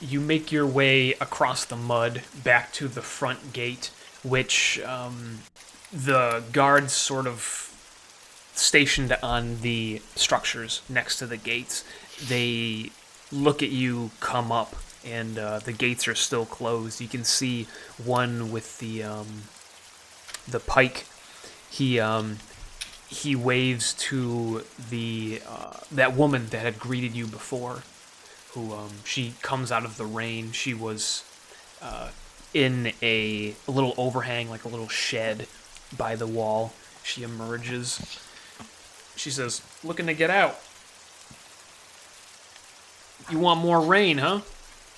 You make your way across the mud back to the front gate, which the guards sort of stationed on the structures next to the gates. They look at you come up, and the gates are still closed. You can see one with the pike. He waves to the that woman that had greeted you before, who she comes out of the rain. She was in a little overhang, like a little shed by the wall. She emerges. She says, "Looking to get out. You want more rain, huh?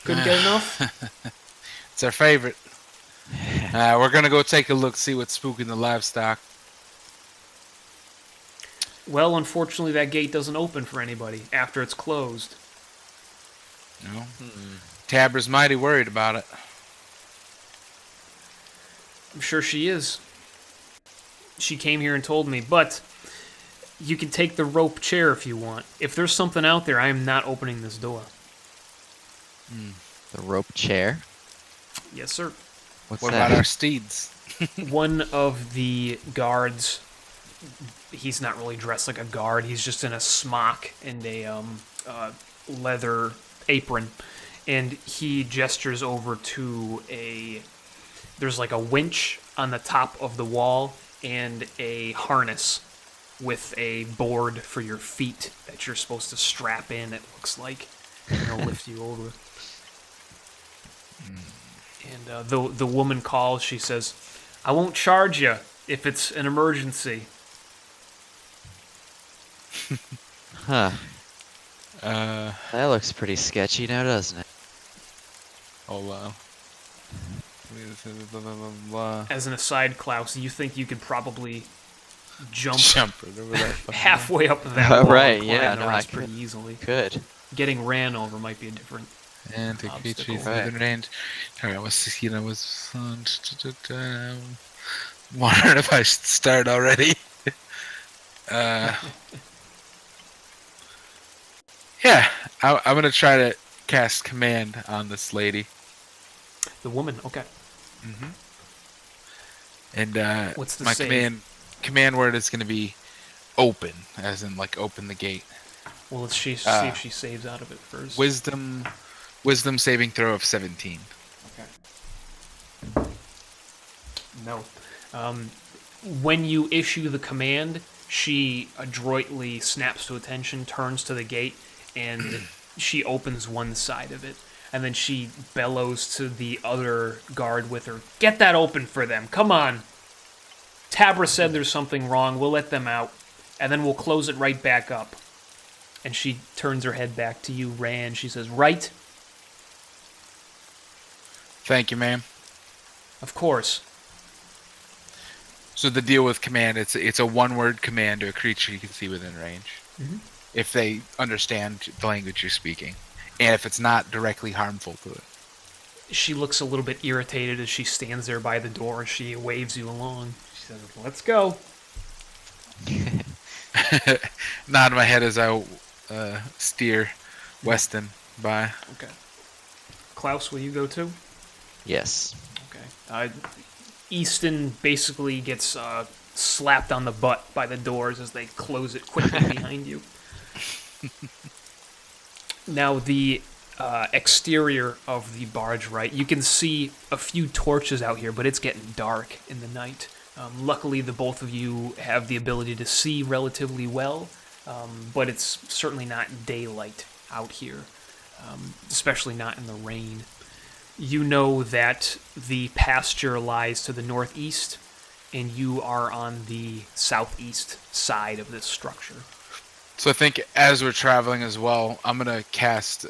Couldn't get enough?" It's our favorite. We're gonna go take a look, see what's spooking the livestock. Well, unfortunately, that gate doesn't open for anybody after it's closed. No. Tabra's mighty worried about it. I'm sure she is. She came here and told me, but you can take the rope chair if you want. If there's something out there, I am not opening this door. The rope chair? Yes, sir. What's What that? about our steeds? One of the guards, he's not really dressed like a guard. He's just in a smock and a leather apron. And he gestures over to there's like a winch on the top of the wall and a harness with a board for your feet that you're supposed to strap in, it looks like. And he'll lift you over. And the woman calls. She says, "I won't charge you if it's an emergency." Huh. Uh, That looks pretty sketchy now, doesn't it? hold on. Blah, blah, blah, blah. As an aside, Klaus, you think you could probably jump Jump right over that. halfway up that wall Right, and yeah, climb the no, I rest could. pretty easily. Good. Getting ran over might be a different... And to Obstacle. creatures Right. within range. Alright, wondering if I should start already. Yeah, I'm gonna try to cast command on this lady. The woman, okay. And What's the my save? command word is gonna be open, as in like open the gate. Well, let's see if she saves out of it first. Wisdom saving throw of 17. Okay. No. When you issue the command, she adroitly snaps to attention, turns to the gate, and she opens one side of it. And then she bellows to the other guard with her, "Get that open for them, come on. Tabra said there's something wrong, we'll let them out. And then we'll close it right back up." And she turns her head back to you, Ran. She says, "Right? Thank you, ma'am. Of course." So the deal with command, it's a one-word command to a creature you can see within range. Mhm. If they understand the language you're speaking. And if it's not directly harmful to it. She looks a little bit irritated as she stands there by the door. She waves you along. She says, "Let's go." Nod my head as I steer Weston by. Okay. Klaus, will you go too? Yes. Okay. Easton basically gets slapped on the butt by the doors as they close it quickly behind you. Now, the exterior of the Bargewright, you can see a few torches out here, but it's getting dark in the night. Luckily, the both of you have the ability to see relatively well, but it's certainly not daylight out here, especially not in the rain. You know that the pasture lies to the northeast, and you are on the southeast side of this structure. So I think as we're traveling as well, I'm going to cast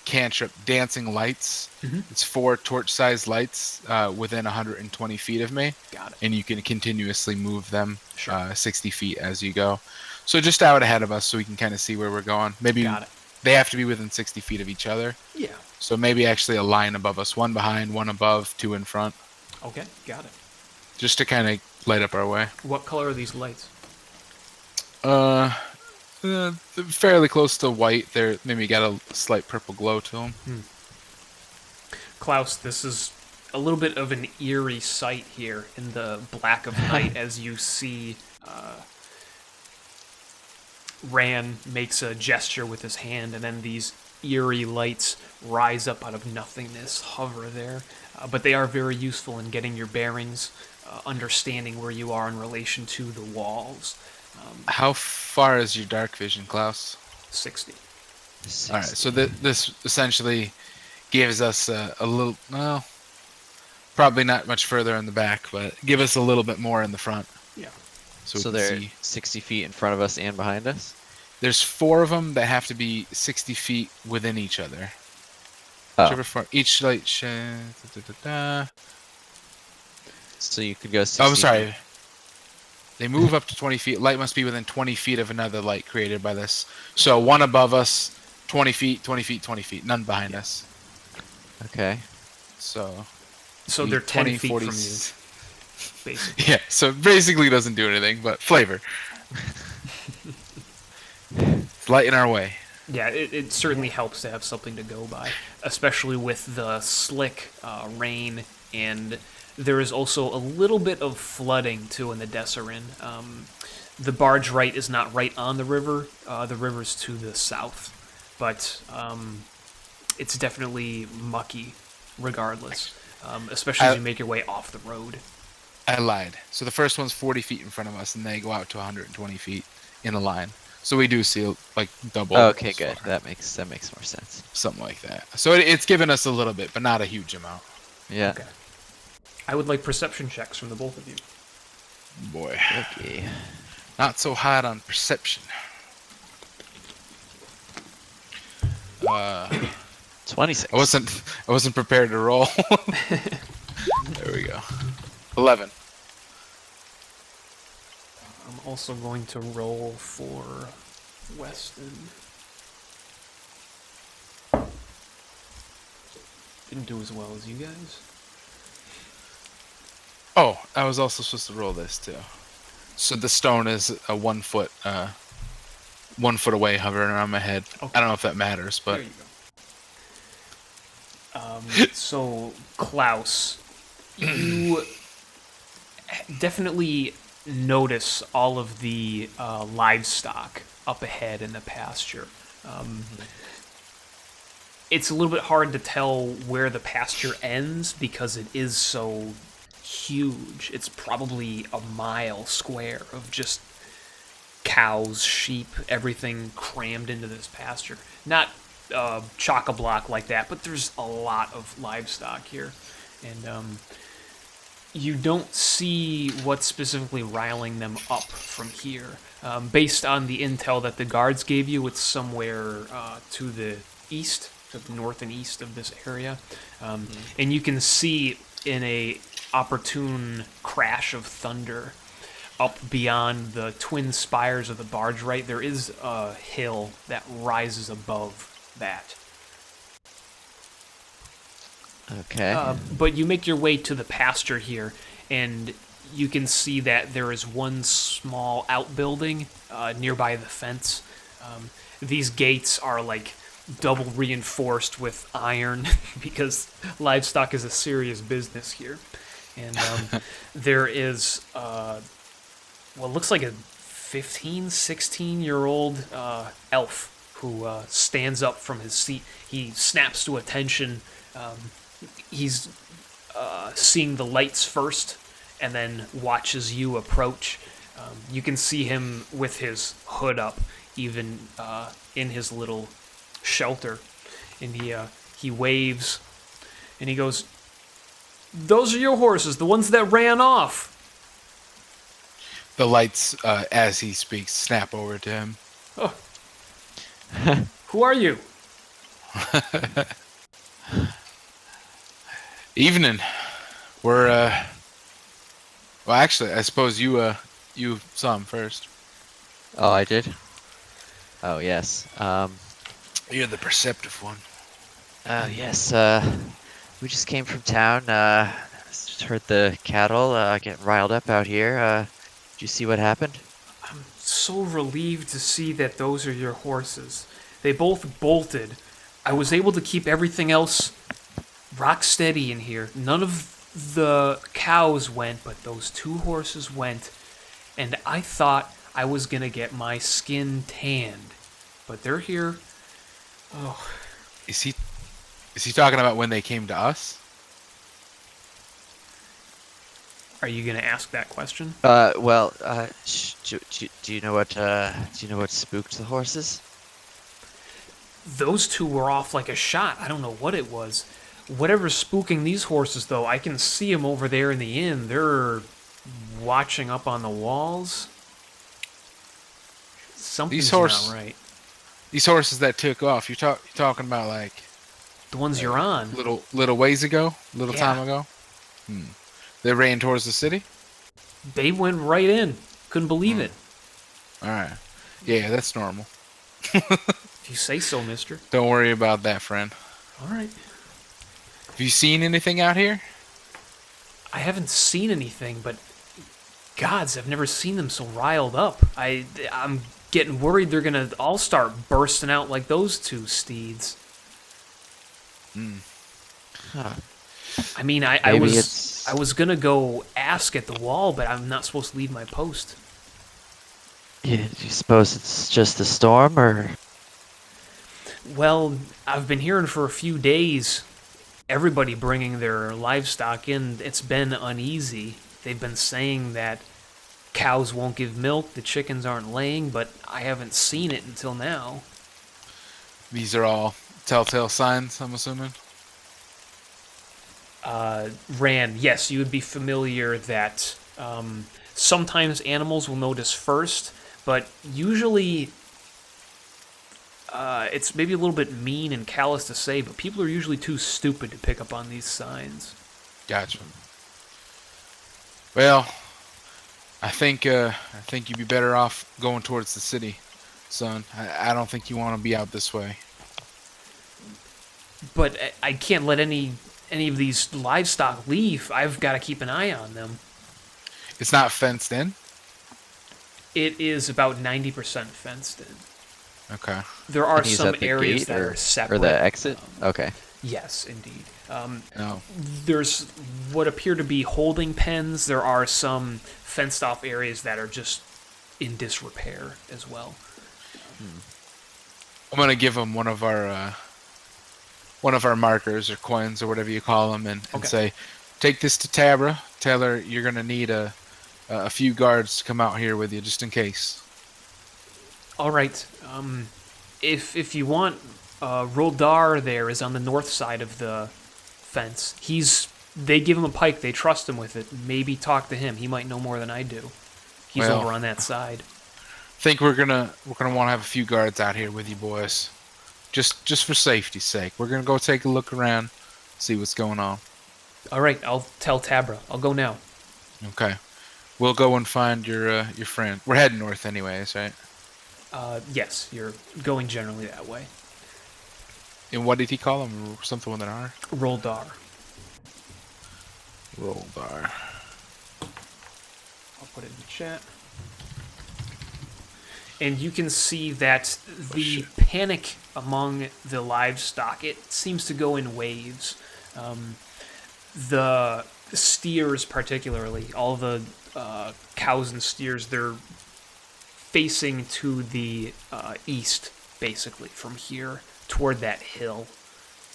cantrip Dancing Lights. Mhm. It's 4 torch-sized lights within 120 feet of me. Got it. And you can continuously move them Sure. 60 feet as you go. So just out ahead of us so we can kind of see where we're going. Maybe Got it. they have to be within 60 feet of each other. Yeah. So maybe actually a line above us. 1 behind, 1 above, 2 in front. Okay, got it. Just to kind of light up our way. What color are these lights? Fairly close to white. There, maybe got a slight purple glow to them. Klaus, this is a little bit of an eerie sight here in the black of night as you see Ran makes a gesture with his hand, and then these eerie lights rise up out of nothingness, hover there. But they are very useful in getting your bearings, understanding where you are in relation to the walls. How far is your dark vision, Klaus? 60. All right, so this essentially gives us a little, well, probably not much further in the back, but give us a little bit more in the front. Yeah. So we they're can see. 60 feet in front of us and behind us? There's 4 of them that have to be 60 feet within each other. Oh, Whichever far, each light so you could go 60 Oh, I'm sorry. feet. They move up to 20 feet. Light must be within 20 feet of another light created by this. So one above us, 20 feet, 20 feet, 20 feet. None behind us. Okay. So They're 10 20, feet 40, from you, basically. Yeah, so basically doesn't do anything, but flavor. It's light in our way. Yeah, it certainly helps to have something to go by, especially with the slick rain, and there is also a little bit of flooding, too, in the Desserin. The Bargewright is not right on the river's to the south, but it's definitely mucky regardless, especially as you make your way off the road. I lied. So the first one's 40 feet in front of us, and they go out to 120 feet in a line. So we do see like double. Okay, as good. far. That makes more sense. Something like that. So it's given us a little bit, but not a huge amount. Yeah. Okay. I would like perception checks from the both of you. Boy, Okay. not so hot on perception. 26. I wasn't prepared to roll. There we go. 11. I'm also going to roll for Weston. Didn't do as well as you guys. Oh, I was also supposed to roll this too. So the stone is a 1 foot, 1 foot away, hovering around my head. Okay. I don't know if that matters, but There you go. So, Klaus, you definitely notice all of the livestock up ahead in the pasture. It's a little bit hard to tell where the pasture ends because it is so huge. It's probably a mile square of just cows, sheep, everything crammed into this pasture. Not chock-a-block like that, but there's a lot of livestock here. And you don't see what's specifically riling them up from here. Based on the intel that the guards gave you, it's somewhere to the east, to the north and east of this area. And you can see in a opportune crash of thunder up beyond the twin spires of the Bargewright, there is a hill that rises above that. Okay. But you make your way to the pasture here, and you can see that there is one small outbuilding nearby the fence. These gates are like double reinforced with iron because livestock is a serious business here. And there is, what looks like a 15, 16-year-old elf who stands up from his seat. He snaps to attention. He's seeing the lights first and then watches you approach. You can see him with his hood up, even in his little shelter. And he waves and he goes, "Those are your horses, the ones that ran off." the lights, as he speaks, snap over to him. Oh. Who are you? Evening. We're well, actually, I suppose you saw him first. Oh, I did? Oh, yes. You're the perceptive one. Oh, yes. We just came from town. Just heard the cattle get riled up out here. Did you see what happened? I'm so relieved to see that those are your horses. They both bolted. I was able to keep everything else rock steady in here. None of the cows went, but those 2 horses went. And I thought I was going to get my skin tanned. But they're here. Oh. Is he talking about when they came to us? Are you going to ask that question? Well, do you know what spooked the horses? Those 2 were off like a shot. I don't know what it was. Whatever's spooking these horses, though, I can see them over there in the inn. They're watching up on the walls. Something's not right. These horses that took off, you're talking about like The ones you're on. little ways ago, time ago. They ran towards the city. They went right in. Couldn't believe it. All right. Yeah, that's normal. If you say so, mister. Don't worry about that, friend. All right. Have you seen anything out here? I haven't seen anything, but gods, I've never seen them so riled up. I'm getting worried they're gonna all start bursting out like those 2 steeds. Huh. I mean, I was gonna go ask at the wall, but I'm not supposed to leave my post. Yeah, do you suppose it's just the storm, or? Well, I've been hearing for a few days, everybody bringing their livestock in, it's been uneasy. They've been saying that cows won't give milk, the chickens aren't laying, but I haven't seen it until now. These are all telltale signs, I'm assuming. Ran, yes, you would be familiar that sometimes animals will notice first, but usually it's maybe a little bit mean and callous to say, but people are usually too stupid to pick up on these signs. Gotcha. Well, I think you'd be better off going towards the city, son. I don't think you want to be out this way. But I can't let any of these livestock leave. I've got to keep an eye on them. It's not fenced in? It is about 90% fenced in. Okay. There are And he's some at the areas gate that are separate. or the exit? Okay. Yes, indeed. No. There's what appear to be holding pens. There are some fenced off areas that are just in disrepair as well. I'm gonna give him one of our markers or coins or whatever you call them, and Okay. say, take this to Tabra. Tell her you're gonna need a few guards to come out here with you just in case. All right. If you want, Roldar there is on the north side of the fence. They give him a pike. They trust him with it. Maybe talk to him. He might know more than I do. He's Well, over on that side. Think we're gonna want to have a few guards out here with you boys, just for safety's sake. We're gonna go take a look around, see what's going on. All right. I'll tell Tabra. I'll go now. Okay. We'll go and find your friend. We're heading north anyways, right? Yes, you're going generally that way. And what did he call him? Something with an R? Roldar. Roldar. I'll put it in the chat. And you can see that the panic among the livestock, it seems to go in waves. The steers particularly, all the cows and steers, they're facing to the east, basically, from here toward that hill.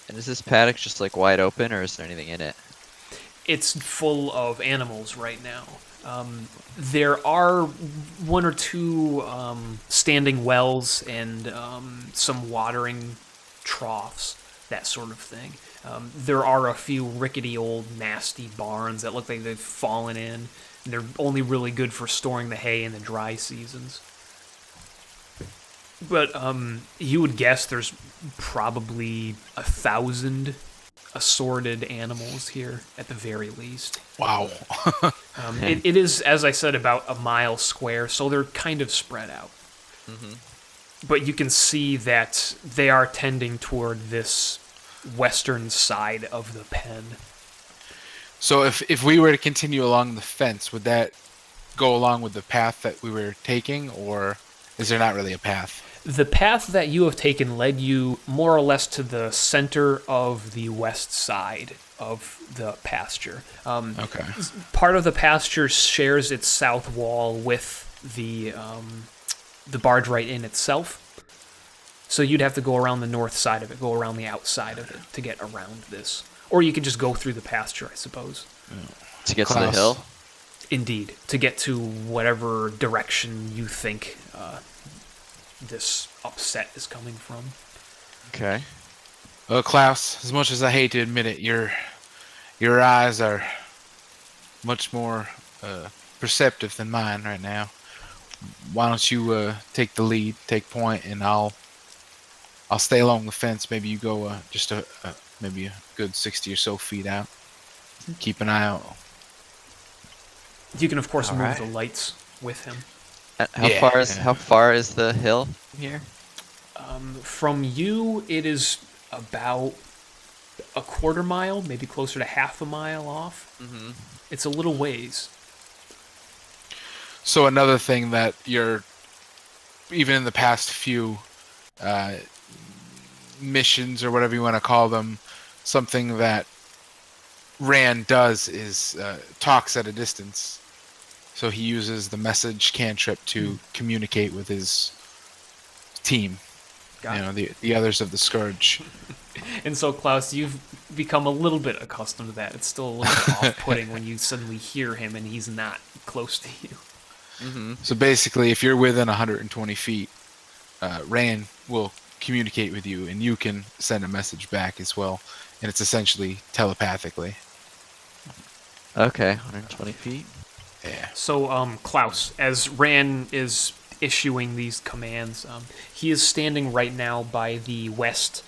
And is this paddock just like wide open, or is there anything in it? It's full of animals right now. There are 1 or 2 standing wells and some watering troughs, that sort of thing. There are a few rickety old nasty barns that look like they've fallen in. And they're only really good for storing the hay in the dry seasons. But you would guess there's probably 1,000 assorted animals here at the very least. Wow. It is, as I said, about a mile square, so they're kind of spread out. Mm-hmm. But you can see that they are tending toward this western side of the pen. So if we were to continue along the fence, would that go along with the path that we were taking, or is there not really a path? The path that you have taken led you more or less to the center of the west side of the pasture. Okay. Part of the pasture shares its south wall with the Bargewright Inn itself. So you'd have to go around the north side of it, go around the outside of it to get around this. Or you could just go through the pasture, I suppose. To get to Klaus. the hill? Indeed, to get to whatever direction you think this upset is coming from. Okay. Well, Klaus, as much as I hate to admit it, your eyes are much more perceptive than mine right now. Why don't you take the lead, take point, and I'll stay along the fence. Maybe you go just maybe a good 60 or so feet out. Keep an eye out. You can, of course, All move right. the lights with him. How far is the hill from here? From you, it is about a quarter mile, maybe closer to half a mile off. Mm-hmm. It's a little ways. So another thing that you're, even in the past few missions or whatever you want to call them, something that Ran does is talks at a distance. So he uses the message cantrip to communicate with his team. Got it. The others of the Scourge. And so, Klaus, you've become a little bit accustomed to that. It's still a little bit off-putting when you suddenly hear him and he's not close to you. Mm-hmm. So basically, if you're within 120 feet, Ran will communicate with you, and you can send a message back as well. And it's essentially telepathically. Okay, 120 feet. Yeah. So, Klaus, as Ran is issuing these commands, he is standing right now by the west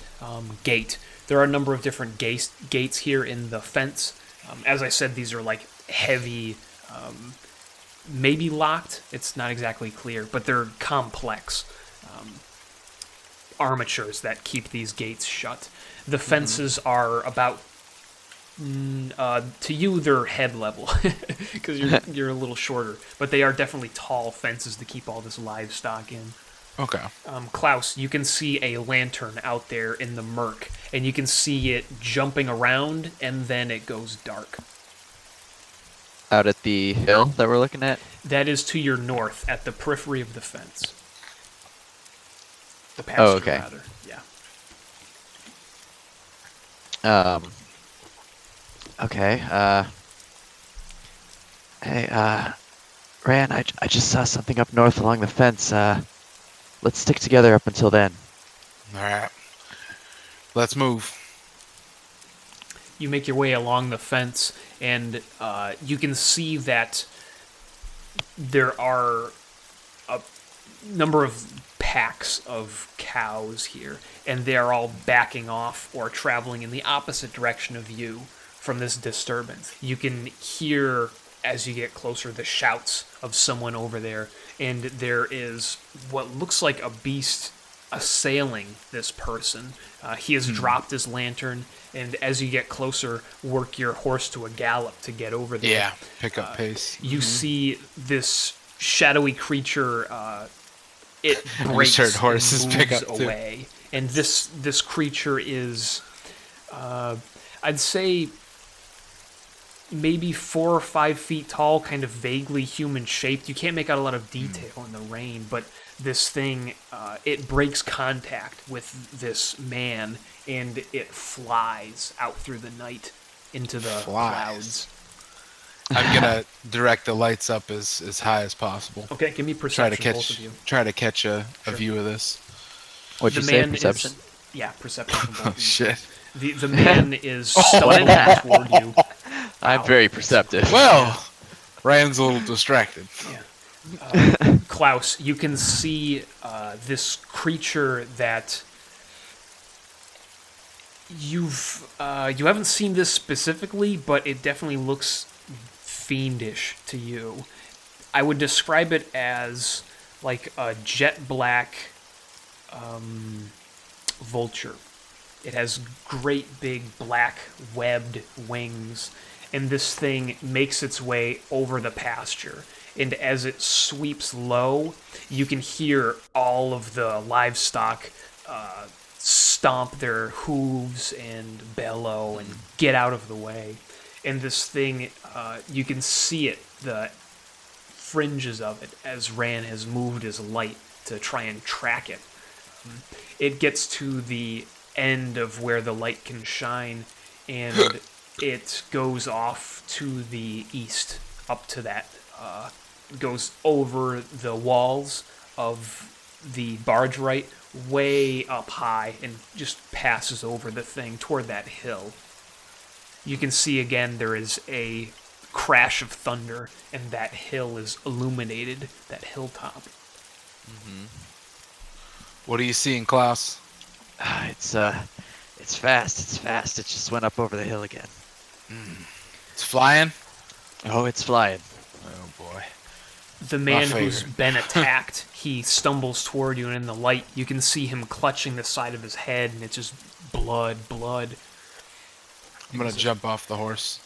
gate. There are a number of different gates here in the fence. As I said, these are like heavy, maybe locked. It's not exactly clear, but they're complex armatures that keep these gates shut. The fences are about to you, they're head level because you're a little shorter, but they are definitely tall fences to keep all this livestock in. Okay. Klaus, you can see a lantern out there in the murk, and you can see it jumping around, and then it goes dark. Out at the hill that we're looking at? That is to your north, at the periphery of the fence. The pasture, Oh, okay. rather. Yeah. Okay, hey, Ran, I just saw something up north along the fence. Let's stick together up until then. All right. Let's move. You make your way along the fence, and you can see that there are a number of packs of cows here, and they are all backing off or traveling in the opposite direction of you from this disturbance. You can hear, as you get closer, the shouts of someone over there, and there is what looks like a beast assailing this person. He has dropped his lantern, and as you get closer, work your horse to a gallop to get over there. Yeah. Pick up pace. You see this shadowy creature. It I breaks just heard horses and pick moves up, too. away, and this creature is, I'd say, maybe 4 or 5 feet tall, kind of vaguely human shaped. You can't make out a lot of detail in the rain, but this thing, it breaks contact with this man, and it flies out through the night into the clouds. I'm gonna direct the lights up as high as possible. Okay, give me perception, both of you. Try to catch a view of this. What'd you say, perception? Yeah, perception from both Oh of you. shit. The man is stumbling toward you. I'm very perceptive. Well, Ryan's a little distracted. Klaus, you can see this creature that you haven't seen this specifically, but it definitely looks fiendish to you. I would describe it as like a jet black vulture. It has great big black webbed wings, and this thing makes its way over the pasture. and as it sweeps low, you can hear all of the livestock stomp their hooves and bellow and get out of the way. And this thing, you can see it, the fringes of it, as Ran has moved his light to try and track it. It gets to the end of where the light can shine, and it goes off to the east, up to that, goes over the walls of the Bargewright, way up high, and just passes over the thing toward that hill. You can see again there is a crash of thunder, and that hill is illuminated, that hilltop. What are you seeing, Klaus? It's fast. It's fast. It just went up over the hill again. It's flying? Oh, it's flying. Oh, boy. The man who's favorite. been attacked, he stumbles toward you, and in the light, you can see him clutching the side of his head, and it's just blood. I'm going to jump off the horse.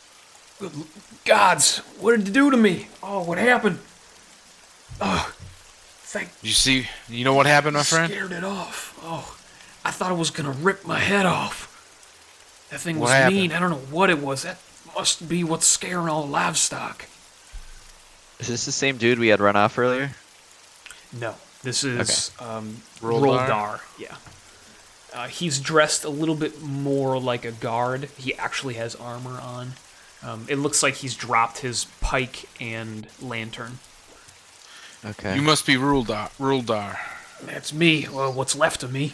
Gods, what did you do to me? Oh, what happened? Oh, You know what happened, my friend? scared it off. Oh, I thought it was gonna rip my head off. That thing was What happened? mean. I don't know what it was. That must be what's scaring all livestock. Is this the same dude we had run off earlier? No, this is Roldar? Roldar. Yeah. He's dressed a little bit more like a guard. He actually has armor on. It looks like he's dropped his pike and lantern. Okay. You must be Roldar. That's me. Well, what's left of me.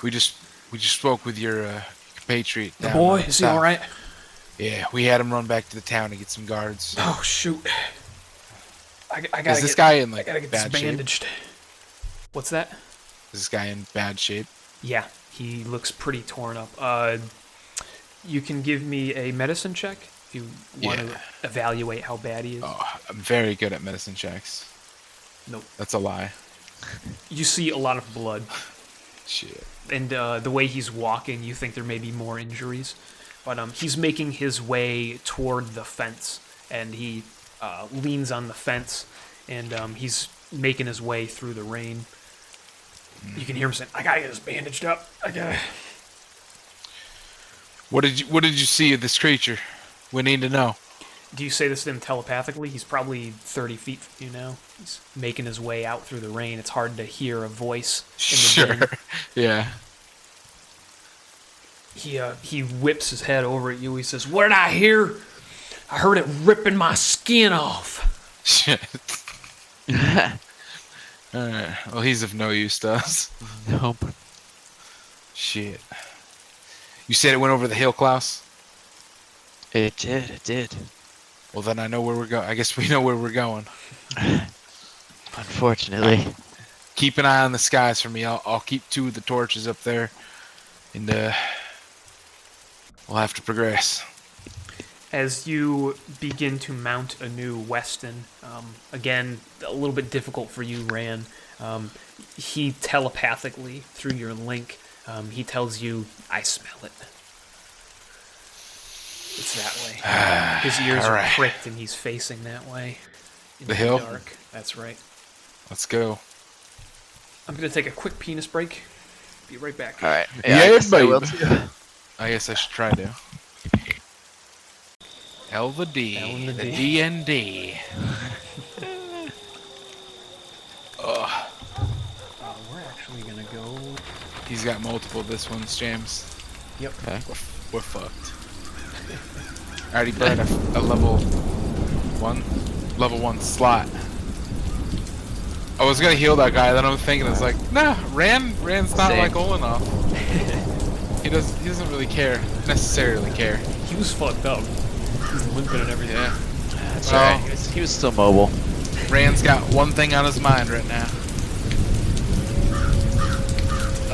We just spoke with your compatriot. The down boy, on the is he south. all right? Yeah, we had him run back to the town to get some guards. Oh shoot! I gotta Is this guy in I like gotta get this bad shape? bandaged. What's that? Is this guy in bad shape? Yeah, he looks pretty torn up. You can give me a medicine check if you want to Yeah. evaluate how bad he is. Oh, I'm very good at medicine checks. Nope. That's a lie. You see a lot of blood, Shit. and the way he's walking, you think there may be more injuries. But he's making his way toward the fence, and he leans on the fence, and he's making his way through the rain. You can hear him saying, "I gotta get this bandaged up. I gotta." What did you see of this creature? We need to know. Do you say this to him telepathically? He's probably 30 feet from you now. He's making his way out through the rain. It's hard to hear a voice in the din. Yeah. He whips his head over at you. He says, "What did I hear? I heard it ripping my skin off." Shit. Alright. Well, he's of no use to us. Nope. Shit. You said it went over the hill, Klaus? It did. Well, then I know where we're going. I guess we know where we're going. Unfortunately. Keep an eye on the skies for me. I'll keep 2 of the torches up there, and we'll have to progress. As you begin to mount a new Weston, again, a little bit difficult for you, Ran. He telepathically, through your link, he tells you, "I smell it." It's that way. His ears all are right. pricked, and he's facing that way. In The hill? Dark. That's right. Let's go. I'm going to take a quick penis break. Be right back. All right. Yeah, I guess I will babe. too. I guess I should try to. L the D. L and the The D. D and D. We're actually going to go... He's got multiple this one's, James. Yep. Okay. We're fucked. I already burned a level 1 slot. I was gonna heal that guy, then I was thinking, it's like, nah, Ran's not Same. like Olenoth. He doesn't really necessarily care. He was fucked up. He's limping and everything. Yeah. That's Well, right. He was still mobile. Ran's got one thing on his mind right now.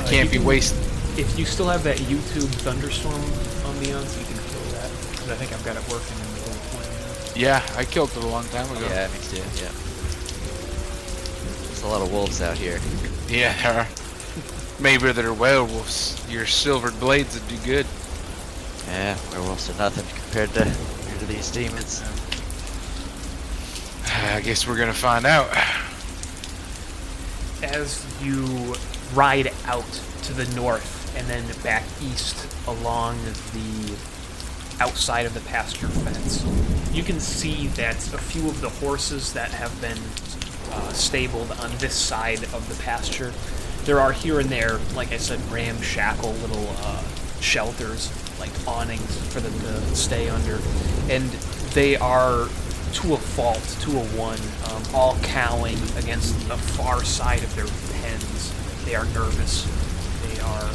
Can't be wasted. If you still have that YouTube thunderstorm ambiance, you can kill that. Because I think I've got it working in the little plan Yeah, I killed it a long time ago. Yeah, me too. Yeah. There's a lot of wolves out here. Yeah, there are. Maybe they're werewolves. Your silvered blades would do good. Yeah, werewolves are nothing compared to these demons. I guess we're gonna find out. As you ride out to the north and then back east along the outside of the pasture fence, you can see that a few of the horses that have been stabled on this side of the pasture, there are here and there, like I said, ramshackle little shelters, like awnings for them to stay under, and they are to a fault, to a one, all cowing against the far side of their pens. They are nervous. They are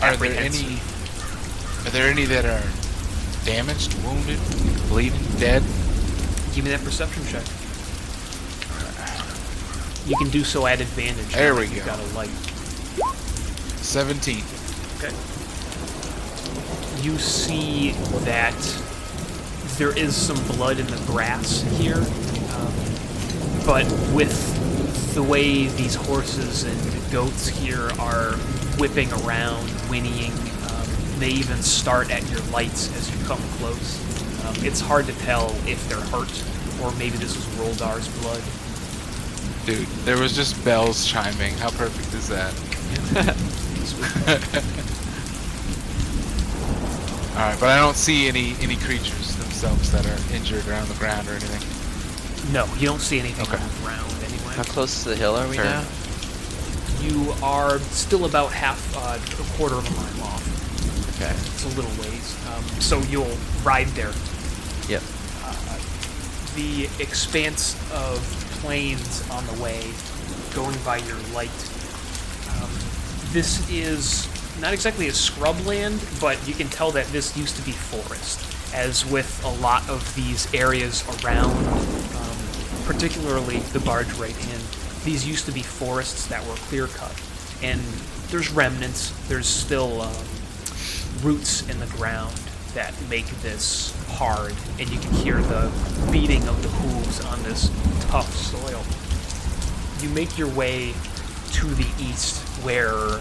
apprehensive. Are there any that are damaged, wounded, bleeding, dead? Give me that perception check. You can do so at advantage. There we You've go. got a light. 17. Okay. You see that there is some blood in the grass here, but with the way these horses and goats here are whipping around, whinnying, they even start at your lights as you come close. It's hard to tell if they're hurt, or maybe this was Roldar's blood. Dude, there was just bells chiming. How perfect is that? Alright, but I don't see any creatures themselves that are injured or on the ground or anything. No, you don't see anything Okay. on the ground anyway. How close to the hill are we Fair now? You are still about a quarter of a mile off. Okay. It's a little ways. So you'll ride there. Yep. The expanse of plains on the way, going by your light. This is not exactly a scrubland, but you can tell that this used to be forest. As with a lot of these areas around, particularly the Bargewright Inn, these used to be forests that were clear-cut. And there's remnants, there's still roots in the ground that make this hard, and you can hear the beating of the hooves on this tough soil. You make your way to the east, where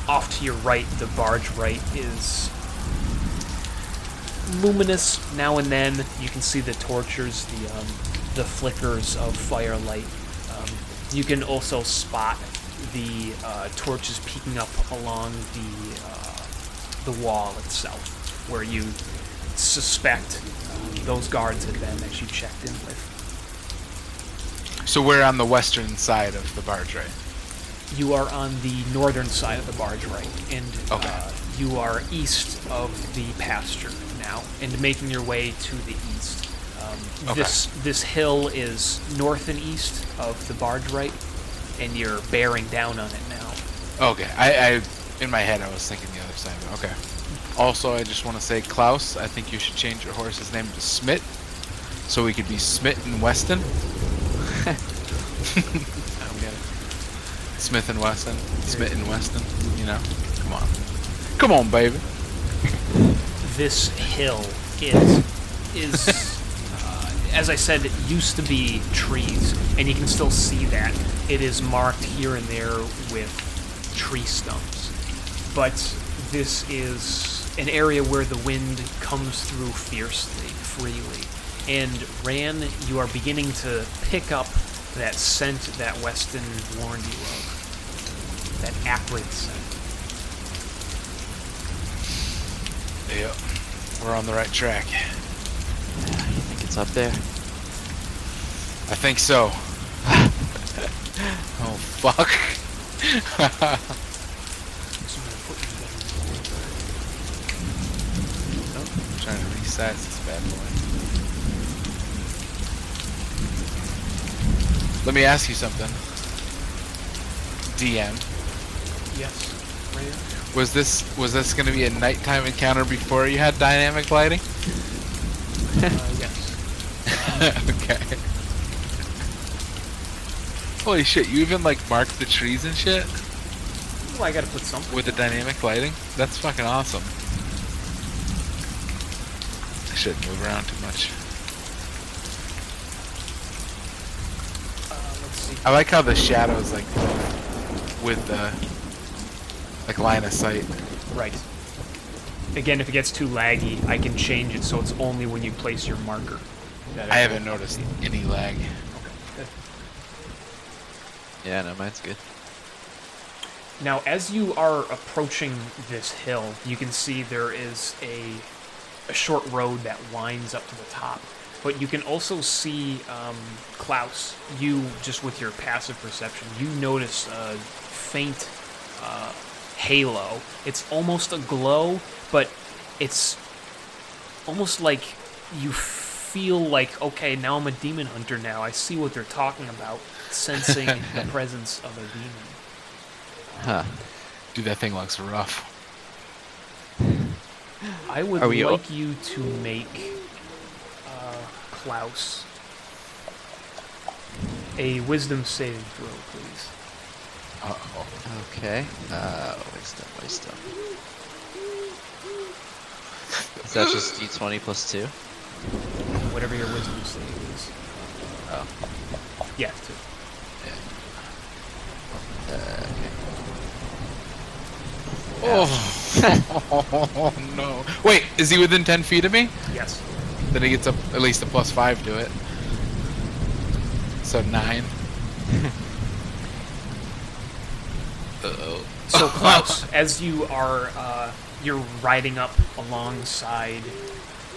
off to your right, the Bargewright is luminous. Now and then, you can see the torches, the flickers of firelight. You can also spot the torches peeking up along the wall itself, where you suspect those guards had been that you checked in with. So we're on the western side of the Bargewright. You are on the northern side of the Bargewright, and Okay. you are east of the pasture now, and making your way to the east. Okay. This hill is north and east of the Bargewright, and you're bearing down on it now. Okay. I in my head I was thinking the other side, but okay. Also, I just want to say, Klaus, I think you should change your horse's name to Smit, so we could be Smit and Weston. I don't get it. Smith and Weston. Smith and Weston. You know? Come on. Come on, baby. This hill is as I said, it used to be trees, and you can still see that. It is marked here and there with tree stumps. But this is an area where the wind comes through fiercely, freely. And Ran, you are beginning to pick up that scent that Weston warned you of. That acrid scent. Yep. We're on the right track. You think it's up there? I think so. Oh, fuck. So I'm gonna put you I'm trying to resize this bad boy. Let me ask you something. DM. Yes, Ran. Was this going to be a nighttime encounter before you had dynamic lighting? Yes. Okay. Holy shit, you even like marked the trees and shit Well, I gotta put something. with the dynamic lighting? That's fucking awesome. I shouldn't move around too much. Let's see. I like how the shadows like with the like line of sight. Right. Again, if it gets too laggy, I can change it so it's only when you place your marker. That I haven't noticed any lag. Okay, good. Yeah, no, mine's good. Now, as you are approaching this hill, you can see there is a short road that winds up to the top. But you can also see, Klaus, you, just with your passive perception, you notice a faint halo. It's almost a glow, but it's almost like you feel like, okay, now I'm a demon hunter now. I see what they're talking about, sensing the presence of a demon. Huh. Dude, that thing looks rough. I would Are we all- like you to make Klaus a wisdom saving throw, please. Uh-oh. Okay. Wisdom. Is that just d20 plus 2? Whatever your wisdom save is. Oh. Yeah, 2. Oh. Oh, no. Wait, is he within 10 feet of me? Yes. Then he gets at least a +5 to it. So 9. Uh-oh. So Klaus, as you are, you're riding up alongside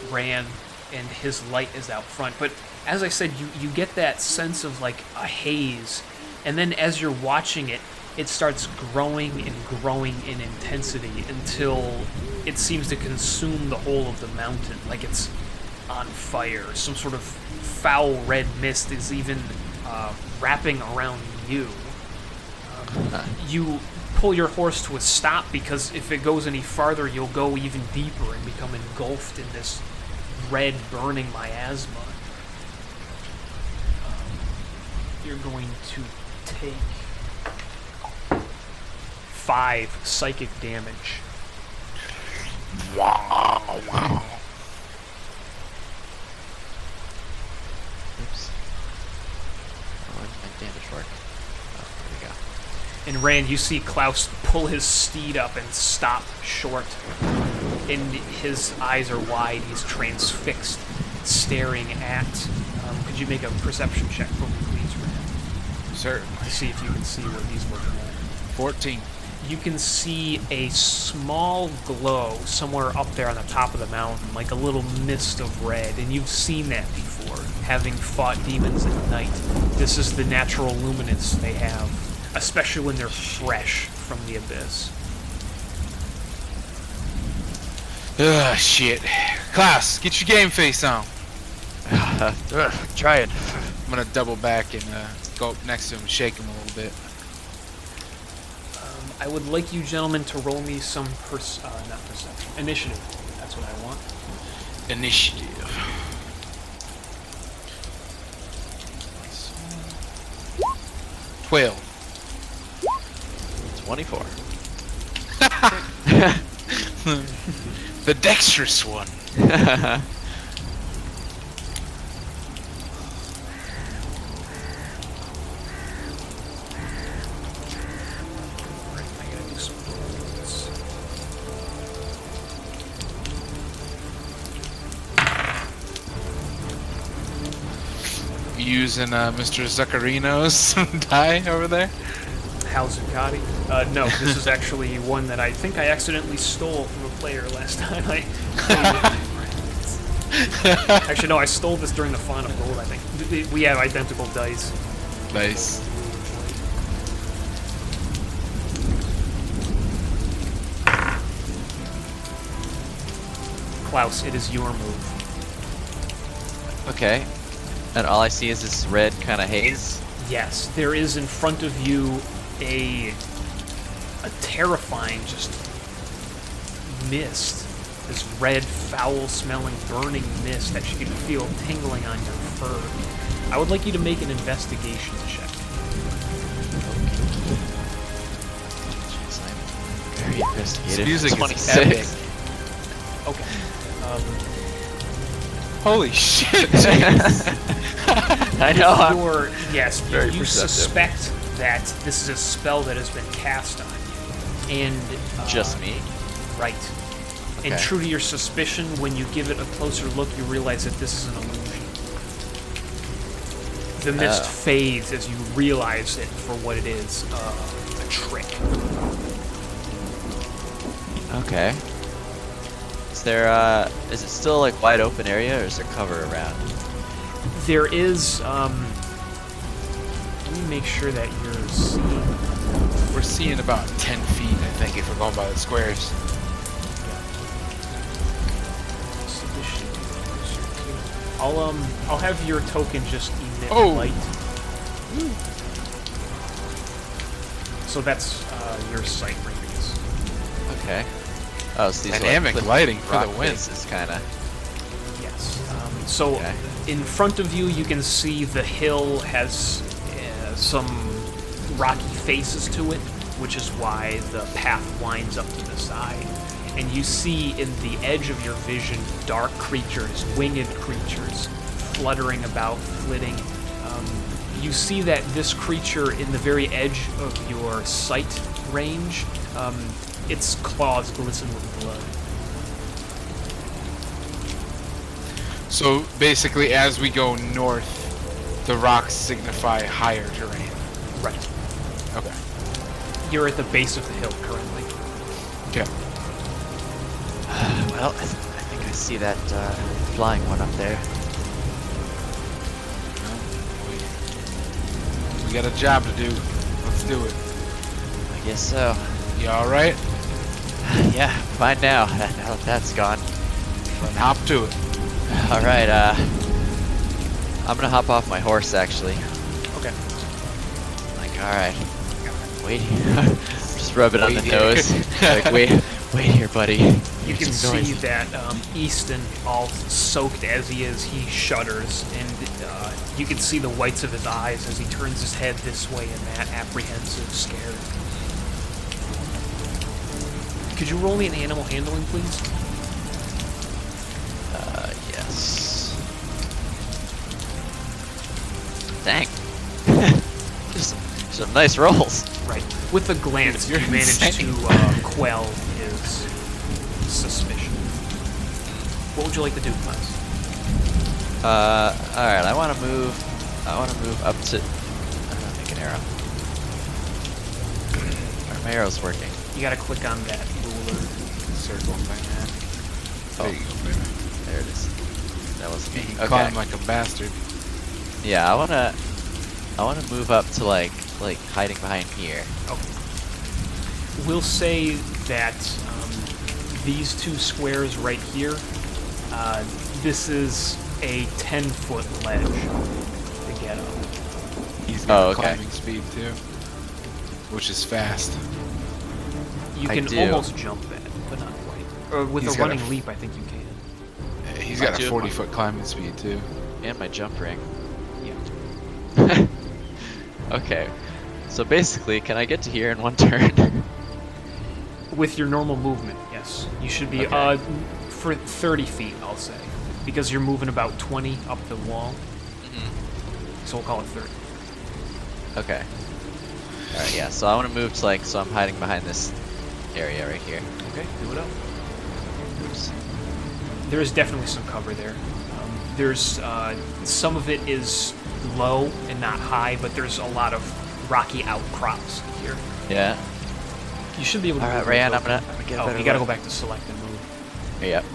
Ran, and his light is out front. But as I said, you get that sense of like a haze, and then as you're watching it, it starts growing and growing in intensity until it seems to consume the whole of the mountain, like it's on fire. Some sort of foul red mist is even wrapping around you. You pull your horse to a stop because if it goes any farther, you'll go even deeper and become engulfed in this red burning miasma. You're going to take 5 psychic damage. Wow. Oops. Oh, where's my damage work? Oh, there we go. And Rand, you see Klaus pull his steed up and stop short. And his eyes are wide. He's transfixed, staring at... could you make a perception check for me, please, Rand? Certainly. To see if you can see what he's looking at. 14. You can see a small glow somewhere up there on the top of the mountain, like a little mist of red, and you've seen that before, having fought demons in the night. This is the natural luminance they have, especially when they're fresh from the abyss. Ugh, shit. Klaus, get your game face on. Try it. I'm gonna double back and go up next to him and shake him a little bit. I would like you gentlemen to roll me some not perception, initiative. That's what I want. Initiative. 12. 24. The dexterous one. I gotta do some rolls. Using Mr. Zuccarino's die over there. Hal Zuccotti? No, this is actually one that I think I accidentally stole from a player last time I played it. Actually, no, I stole this during the Fawn of Gold, I think. We have identical dice. Nice. Klaus, it is your move. Okay. And all I see is this red kind of haze. Yes, there is in front of you a terrifying just mist. This red, foul-smelling, burning mist that you can feel tingling on your fur. I would like you to make an investigation check. Jeez, I'm very investigative. This music is 26. Okay. Holy shit! I know. Yes, very you perceptive. suspect that this is a spell that has been cast on you. And... Just me? Right. And Okay. true to your suspicion, when you give it a closer look, you realize that this is an illusion. the mist fades as you realize it for what it is, a trick. Okay. Is it still like wide open area, or is there cover around? There is, let me make sure that you're seeing. We're seeing about 10 feet, I think, if we're going by the squares. So this should be closer to. I'll have your token just emit light. So that's your sight radius. Okay. Oh, so these Dynamic are like lighting for rock the wind. faces, kind of. Yes. So Okay. in front of you, you can see the hill has some rocky faces to it, which is why the path winds up to the side. And you see in the edge of your vision dark creatures, winged creatures, fluttering about, flitting. You see that this creature in the very edge of your sight range, its claws glisten with blood. So basically, as we go north, the rocks signify higher terrain. Right. Okay. You're at the base of the hill currently. Okay. Well, I think I see that flying one up there. We got a job to do. Let's do it. I guess so. You alright? Yeah, fine now. Now that that's gone. Then hop to it. All right. I'm gonna hop off my horse actually. Okay. Like, all right. Wait here. Just rub it on the Wait here. nose. Like, wait here, buddy. You can see that Easton, all soaked as he is, he shudders, and you can see the whites of his eyes as he turns his head this way and that, apprehensive, scared. Could you roll me an animal handling, please? Yes. Dang. just some nice rolls. Right. With a glance, you You're manage insane. to quell his suspicion. What would you like to do, Klaus? All right. I want to move up to. I'm gonna make an arrow. My arrow's working. You gotta click on that ruler. Circle thing, man. Oh. There you go, baby. There it is. That was me. You Okay. climb like a bastard. Yeah, I wanna move up to like hiding behind here. Okay. We'll say that these two squares right here, this is a 10-foot ledge to get up. He's got Oh, okay. climbing speed too, which is fast. You I can do. almost jump that, but not quite. Or with He's a got a running f- leap, I think you can. He's I got a do. 40-foot climbing speed too. And my jump ring. Yeah. Okay. So basically, can I get to here in one turn? With your normal movement, yes. You should be, Okay. for 30 feet, I'll say. Because you're moving about 20 up the wall. So we'll call it 30. Okay. All right. Yeah. So I want to move to so I'm hiding behind this area right here. Okay, do it up. Oops. There is definitely some cover there. There's some of it is low and not high, but there's a lot of rocky outcrops here. Yeah. You should be able to. All right, move Ran. those I'm gonna over. get a Oh, better you gotta go look. back to select and move. Yep.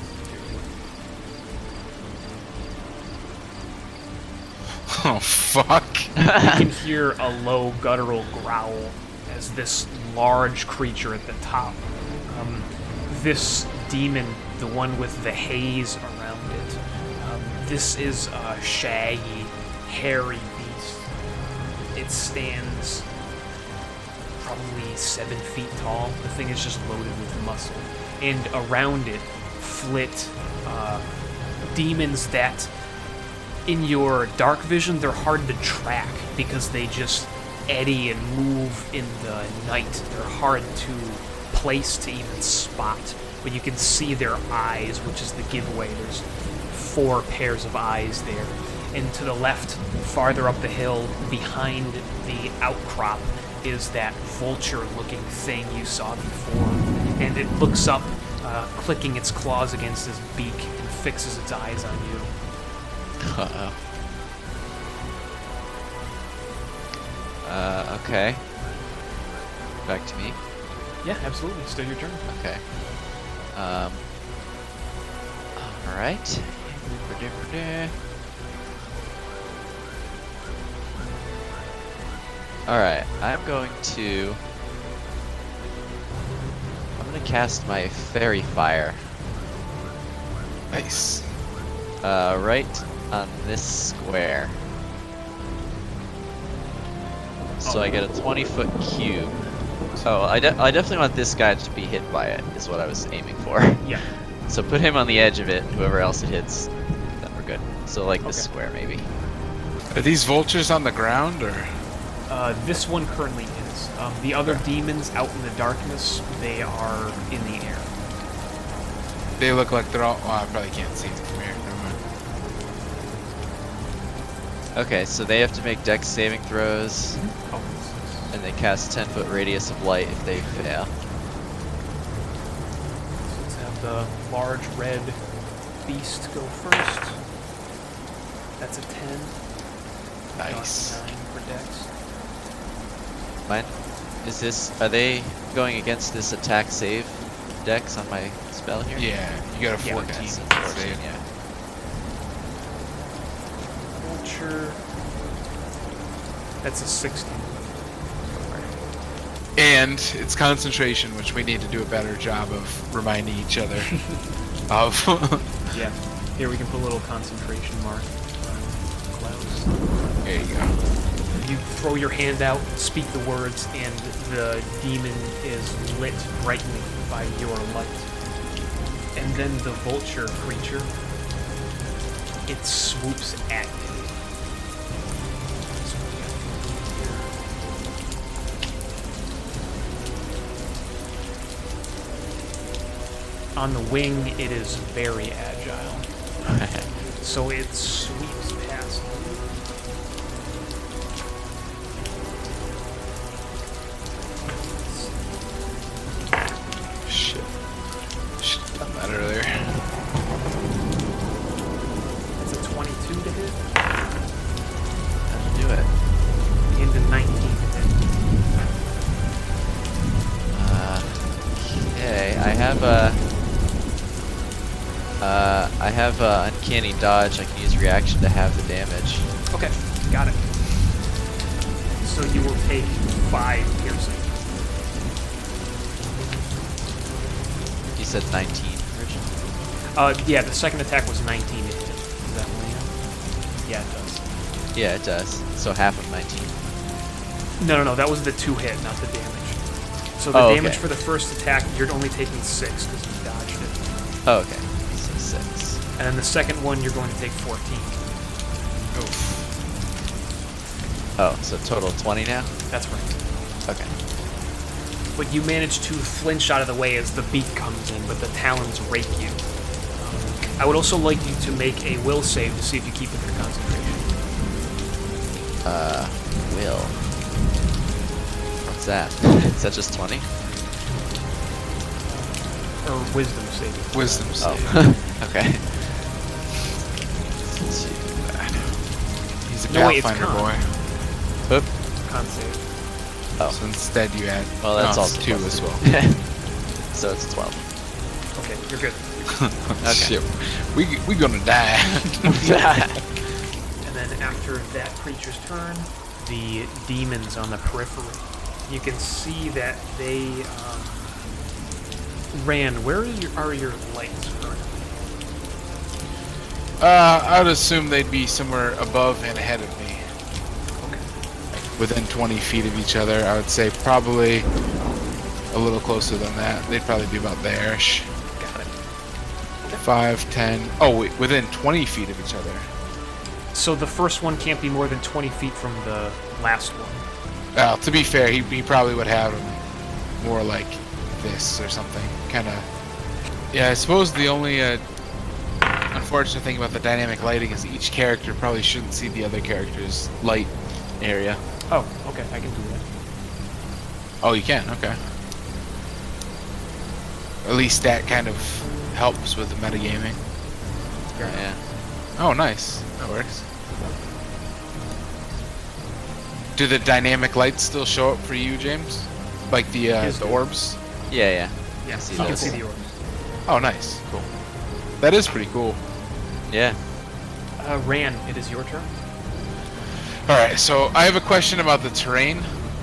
Oh fuck! You can hear a low guttural growl as this large creature at the top, this demon, the one with the haze around it, this is a shaggy, hairy beast. It stands probably 7 feet tall. The thing is just loaded with muscle. And around it flit demons that, in your dark vision, they're hard to track because they just eddy and move in the night. They're hard to place to even spot. But you can see their eyes, which is the giveaway. There's 4 pairs of eyes there. And to the left, farther up the hill, behind the outcrop, is that vulture-looking thing you saw before. And it looks up, clicking its claws against his beak, and fixes its eyes on you. Uh-oh. Okay. Back to me. Yeah, absolutely. Still your turn. Okay. All right. All right. I'm gonna cast my fairy fire. Nice. Right on this square. So I get a 20-foot cube. Oh, I definitely want this guy to be hit by it, is what I was aiming for. Yeah. So put him on the edge of it, and whoever else it hits, then we're good. So like this square, maybe. Are these vultures on the ground, or? This one currently is. The other demons out in the darkness, they are in the air. They look like they're all... Oh, I probably can't see them from here. Never mind. Okay, so they have to make dex saving throws, Oh, and they cast 10-foot radius of light if they fail. let's have the large red beast go first. That's a 10. Nice. 9 for dex. Mine? Are they going against this attack save dex on my spell here? Yeah, you got a Yeah, 14. Okay, so 14, save. yeah. Vulture. That's a 16. And it's concentration, which we need to do a better job of reminding each other of. Yeah. Here we can put a little concentration mark. Klaus. There you go. You throw your hand out, speak the words, and the demon is lit brightly by your light. And then the vulture creature, it swoops at you. On the wing, it is very agile. So it sweeps past you. Shit. Should have done that earlier. It's a 22 to hit How'd you do it? into 19 to hit. Okay, I have a uncanny dodge. I can use reaction to have the damage. Okay, got it. So you will take 5 piercing. You said 19 originally? Yeah, the second attack was 19 to hit. Does that land? Yeah, it does. Yeah, it does. So half of 19. No, that was the 2 hit, not the damage. So the damage okay. for the first attack, you're only taking 6 because you dodged it. Oh, okay. So 6. And then the second one, you're going to take 14. Oh, so total 20 now? That's right. Okay. But you manage to flinch out of the way as the beak comes in, but the talons rape you. I would also like you to make a will save to see if you keep with your concentration. Will. What's that? Is that just 20? Or wisdom save. Wisdom save. Oh. Okay. He's a No, wait, it's Pathfinder con. boy. Oop. Con save. Oh. So instead you add Well, that's also 2 plus as well. So it's 12. Okay, you're good. Shit. We gonna die. And then after that creature's turn, the demons on the periphery, you can see that they ran. Where are your lights currently? I would assume they'd be somewhere above and ahead of me. Okay. Within 20 feet of each other. I would say probably a little closer than that. They'd probably be about there-ish. Got it. 5, 10. Oh, wait, within 20 feet of each other. So the first one can't be more than 20 feet from the last one. Well, to be fair, he probably would have them more like this or something. Kind of. Yeah, I suppose the only unfortunate thing about the dynamic lighting is each character probably shouldn't see the other character's light area. Oh, okay, I can do that. Oh, you can? Okay. At least that kind of helps with the metagaming. Yeah. Oh, nice. That works. Do the dynamic lights still show up for you, James? Like the orbs? Yeah. Yeah, see you can those. see the orbs. Oh, nice. Cool. That is pretty cool. Yeah. Ran, it is your turn. All right, so I have a question about the terrain.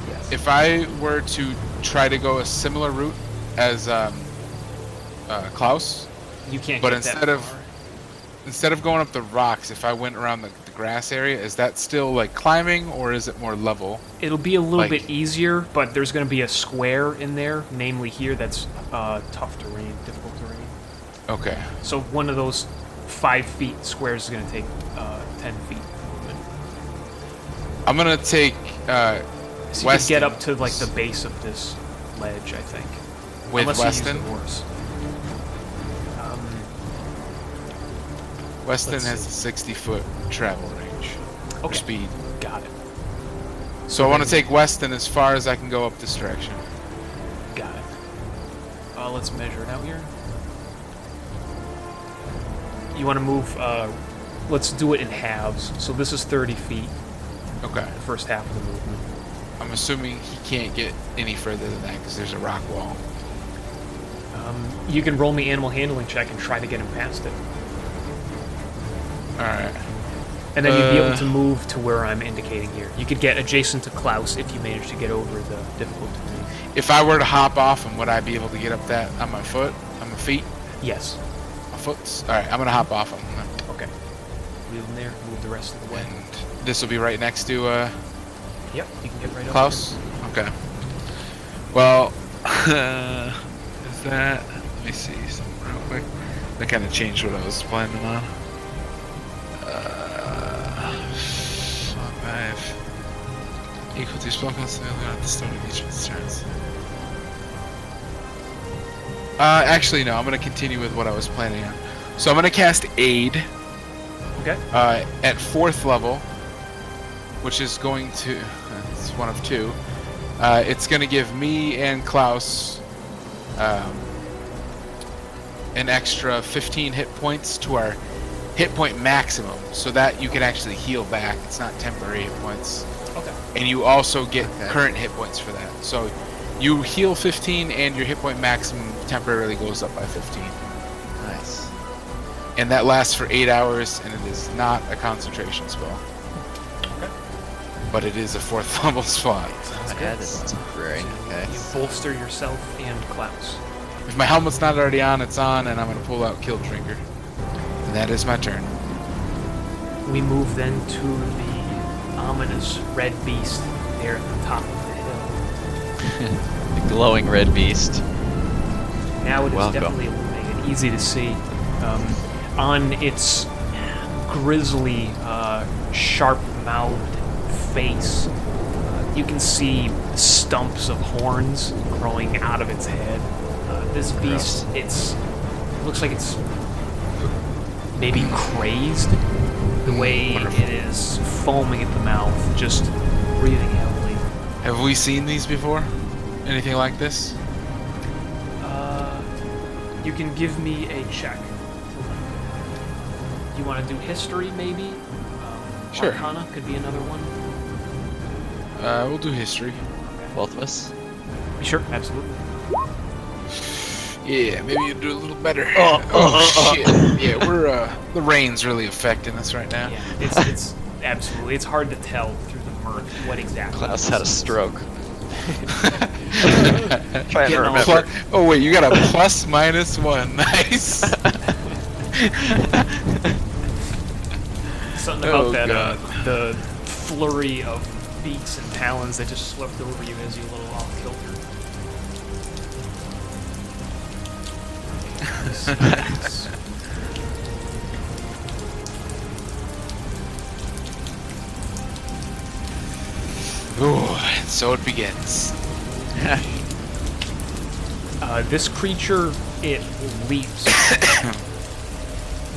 Yes. If I were to try to go a similar route as Klaus, You can't but get instead that of- far. instead of going up the rocks, if I went around the grass area, is that still like climbing or is it more level? It'll be a little like- bit easier, but there's going to be a square in there, namely here, that's tough terrain, difficult terrain. Okay. So one of those 5 feet squares is going to take 10 feet movement. I'm gonna take So you can get up to like the base of this ledge, I think. with Unless Weston. you use the horse. Weston let's has see. a 60-foot travel range for Okay. speed. Got it. So I want to then- take Weston as far as I can go up this direction. Got it. Let's measure it out here. You want to move, let's do it in halves. So this is 30 feet, Okay. the first half of the movement. I'm assuming he can't get any further than that because there's a rock wall. You can roll me animal handling check and try to get him past it. Alright. And then you'd be able to move to where I'm indicating here. You could get adjacent to Klaus if you manage to get over the difficult terrain. If I were to hop off him, would I be able to get up that on my foot? On my feet? Yes. My foots? Alright, I'm gonna hop off him. Okay. Leave him there, move the rest of the way. And this will be right next to Yep, you can get right up Klaus? Okay. Well, is that... Let me see something real quick. That kind of changed what I was planning on. 5 equal to spell constantly at the start of each of its turns. Actually, no. I'm gonna continue with what I was planning on. So I'm gonna cast Aid there. Okay. at 4th level, which is going to... it's one of 2. It's gonna give me and Klaus an extra 15 hit points to our hit point maximum, so that you can actually heal back. It's not temporary hit points. Okay. And you also get current hit points for that. So you heal 15 and your hit point maximum temporarily goes up by 15. Nice. And that lasts for 8 hours, and it is not a concentration spell. Okay. But it is a 4th level slot. Sounds Yeah, good. this is temporary. Okay. You bolster yourself and Klaus. If my helmet's not already on, it's on, and I'm going to pull out Kill Drinker. And that is my turn. We move then to the ominous red beast there at the top of the hill. The glowing red beast. Now it is Welcome. definitely illuminated, easy to see. On its grisly, sharp-mouthed face, you can see stumps of horns growing out of its head. This beast, looks like it's maybe crazed, the way it is foaming at the mouth, just breathing heavily. Have we seen these before? Anything like this? You can give me a check. You want to do history, maybe? Sure. Arcana could be another one. We'll do history. Both of us. Sure, absolutely. Yeah, maybe you'll do a little better. Oh, shit. Yeah, we're, the rain's really affecting us right now. Yeah, it's absolutely. It's hard to tell through the murk what exactly. Klaus this had a is. stroke. Trying to Getting a remember. oh, wait, you got a +/-1. Nice. Something about Oh, that, God. the flurry of beaks and talons that just swept over you as you a little off kilter. Ooh, and so it begins. This creature, it leaps.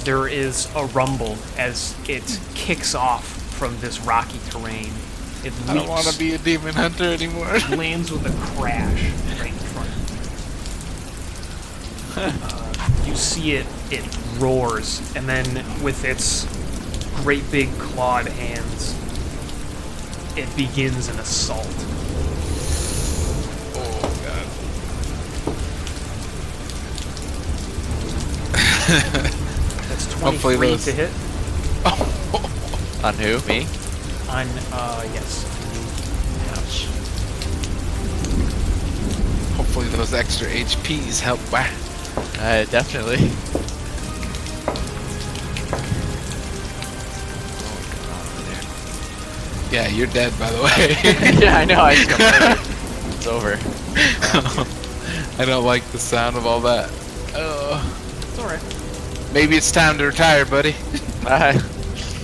There is a rumble as it kicks off from this rocky terrain. It leaps, I don't want to be a demon hunter anymore. lands with a crash right in front of you. You see it roars, and then with its great big clawed hands, it begins an assault. Oh god. That's Hopefully 23 those- to hit. On who? Me? On, yes. Ouch. Hopefully those extra HPs help. Wah. Definitely. Yeah, you're dead, by the way. Yeah, I know. I just got murdered. It's over. I don't like the sound of all that. It's alright. Maybe it's time to retire, buddy.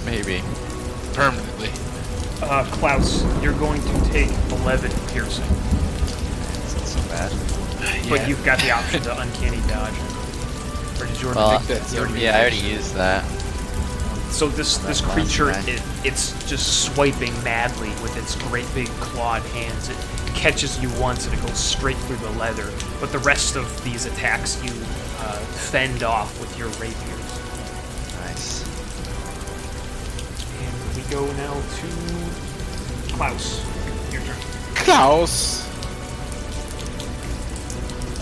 Maybe. Permanently. Klaus, you're going to take 11 piercing. It's not so bad. But you've got the option to uncanny dodge. Or did you already Well, make that? You already made yeah, I that. already used that. So this That creature, monster guy. it's just swiping madly with its great big clawed hands. It catches you once and it goes straight through the leather. But the rest of these attacks you fend off with your rapiers. Nice. And we go now to Klaus. Your turn. Klaus!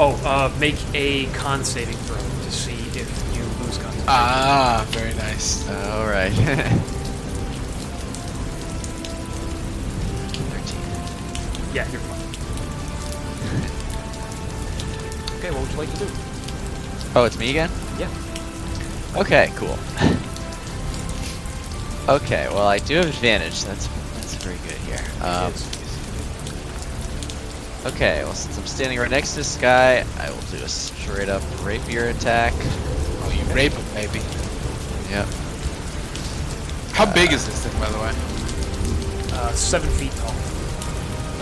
Oh, make a con saving throw to see if you lose concentration. Ah, very nice. Alright. 13. Yeah, you're fine. Okay, what would you like to do? Oh, it's me again? Yeah. Okay, cool. Okay, well I do have advantage. That's very good here. Okay, well since I'm standing right next to this guy, I will do a straight up rapier attack. Oh, you rape him, maybe. Yep. How big is this thing, by the way? 7 feet tall.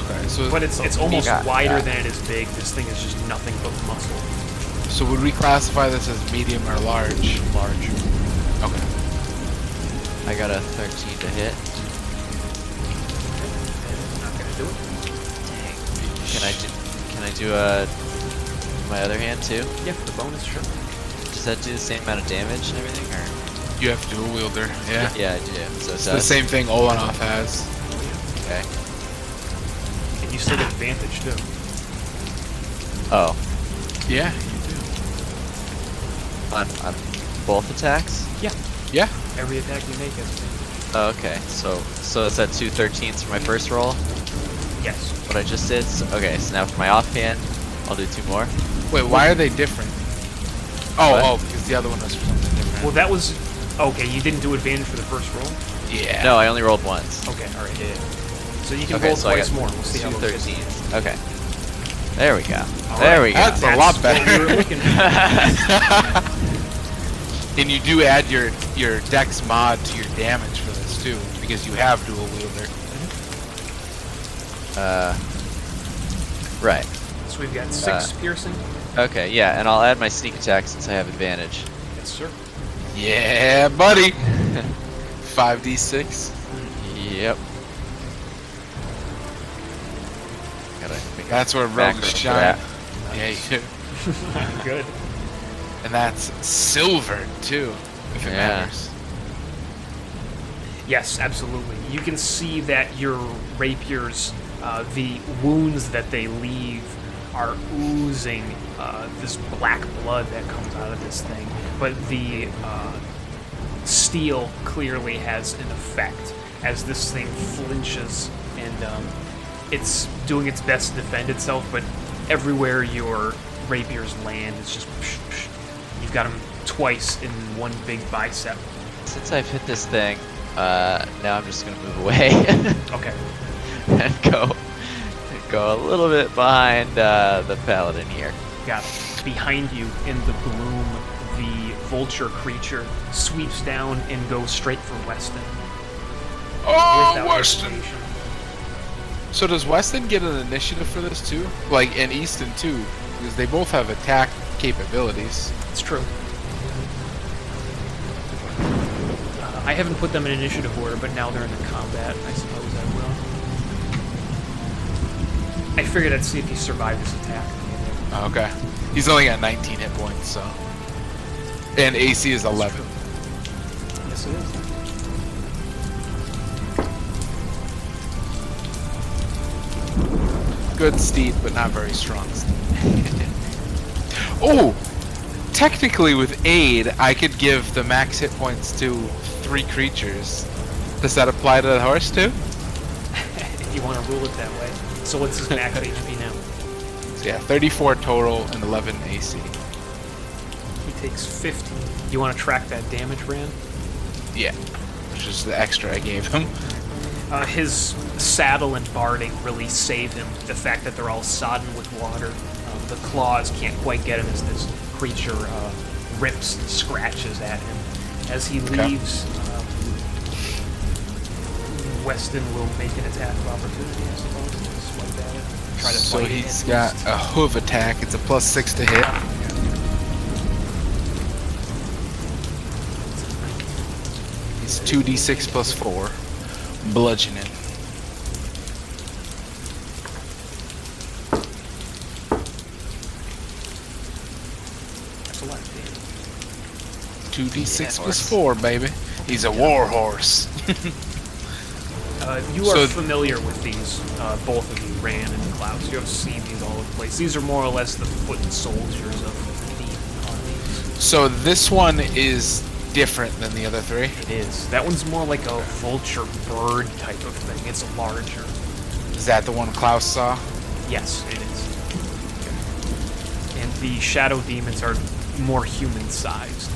Okay, so But it's almost got wider that. than it is big. This thing is just nothing but muscle. so would we classify this as medium or large? Large. Okay. I got a 13 to hit. Not gonna do it. Can I do my other hand too? Yeah, for the bonus, sure. Does that do the same amount of damage and everything, or? You have dual wielder, yeah. Yeah, I do. So It's the same thing Olenoth has. Okay. And you still get advantage too. Oh, Yeah, you do. on both attacks? Yeah. Yeah. Every attack you make has advantage. Oh, okay. So is that 2 13s for my first roll? Yes. What I just did? So, okay, so now for my offhand, I'll do 2 more. Wait, why are they different? Oh, What? because the other one was for something different. Well, that was okay. You didn't do advantage for the first roll. Yeah. No, I only rolled once. Okay. All right. Yeah. So you can Okay, roll so I twice got more. We'll see how 2 those hit. 13s. Okay. There we go. All There right. we go. That's a lot what better. we were looking for. And you do add your dex mod to your damage for this too, because you have dual wielder. Right. So we've got 6 piercing. Okay, yeah, and I'll add my sneak attack since I have advantage. Yes, sir. Yeah, buddy. 5d6. Yep. Gotta make a That's where macro rogues for shine. that. Yeah, you do. Good. And that's silver too, if it Yeah. matters. Yes, absolutely. You can see that your rapiers, the wounds that they leave, are oozing this black blood that comes out of this thing. But the steel clearly has an effect as this thing flinches, and it's doing its best to defend itself. But everywhere your rapiers land, it's just psh, psh. You've got them twice in one big bicep. Since I've hit this thing, now I'm just gonna move away Okay. and go a little bit behind the paladin here. Got it. Behind you in the gloom, the vulture creature sweeps down and goes straight for Weston. Oh, without Weston. hesitation. So does Weston get an initiative for this too? Like, and Easton too, because they both have attack capabilities. It's true. I haven't put them in initiative order, but now they're in the combat. I suppose I will. I figured I'd see if he survived his attack. Oh, okay. He's only got 19 hit points, so. And AC is 11. Yes, it is. good steed, but not very strong steed. Oh! Technically, with aid, I could give the max hit points to 3 creatures. Does that apply to the horse too? If you want to rule it that way. So what's his max HP now? So yeah, 34 total and 11 AC. He takes 15. You want to track that damage, Ran? Yeah, which is the extra I gave him. His saddle and barding really save him. The fact that they're all sodden with water. The claws can't quite get him as this creature rips and scratches at him. As he leaves, Weston will make an attack of opportunity, I suppose. Swipe at it. Try to So fight it he's at got least. a hoof attack. It's a +6 to hit. He's 2d6 plus 4. Bludgeoning. That's a lot of damage. 2d6 plus 4, baby. He's a war horse. You are So- familiar with these, both of you, Ran and Klaus. You have seen these all over the place. These are more or less the foot soldiers of the armies. So this one is different than the other 3. It is. That one's more like a vulture bird type of thing. It's larger. Is that the one Klaus saw? Yes, it is. And the shadow demons are more human-sized.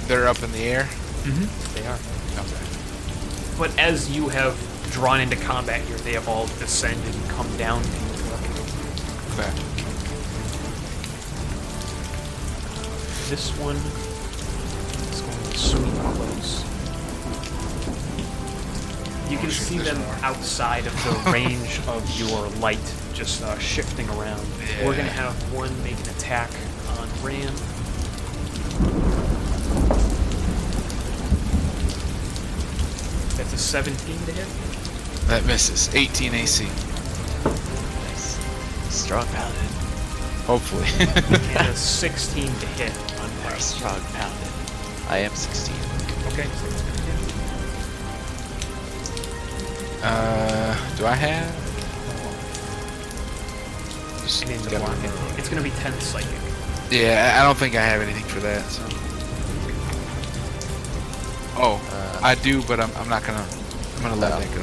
They're up in the air? Mm-hmm. They are. Okay. But as you have drawn into combat here, they have all descended and come down to you. Okay. This one is going to sweep close. You can see them outside of the range of your light, just shifting around. Yeah. We're going to have one make an attack on Ran. That's a 17 to hit. That misses. 18 AC. Nice. Strong paladin. Hopefully. And a 16 to hit on Very Klaus. strong paladin. I am 16. Okay, so it's going to hit. Do I have? Just And into gotta block it. remember. It's going to be 10 psychic. Yeah, I don't think I have anything for that. So. Oh, I do, but I'm not gonna. I'm gonna let that go.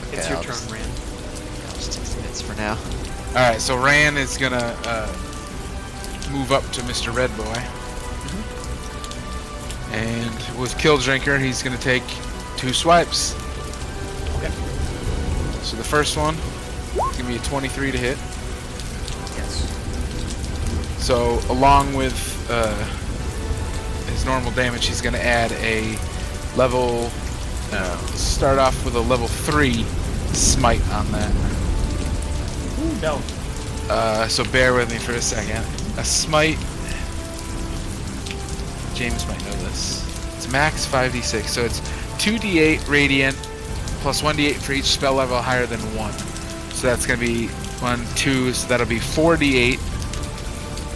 Okay, It's your I'll turn, just- Ran. I'll just take some hits for now. All right, so Ran is gonna move up to Mr. Red Boy, and with Kill Drinker, he's gonna take 2 swipes. Okay. So the first one is gonna be a 23 to hit. Yes. So along with his normal damage, he's gonna add a level. Start off with a level 3 smite on that. Ooh, no. So bear with me for a second. A smite. James might know this. It's max 5d6, so it's 2d8 radiant plus 1d8 for each spell level higher than 1. So that's gonna be 1, 2, so that'll be 4d8,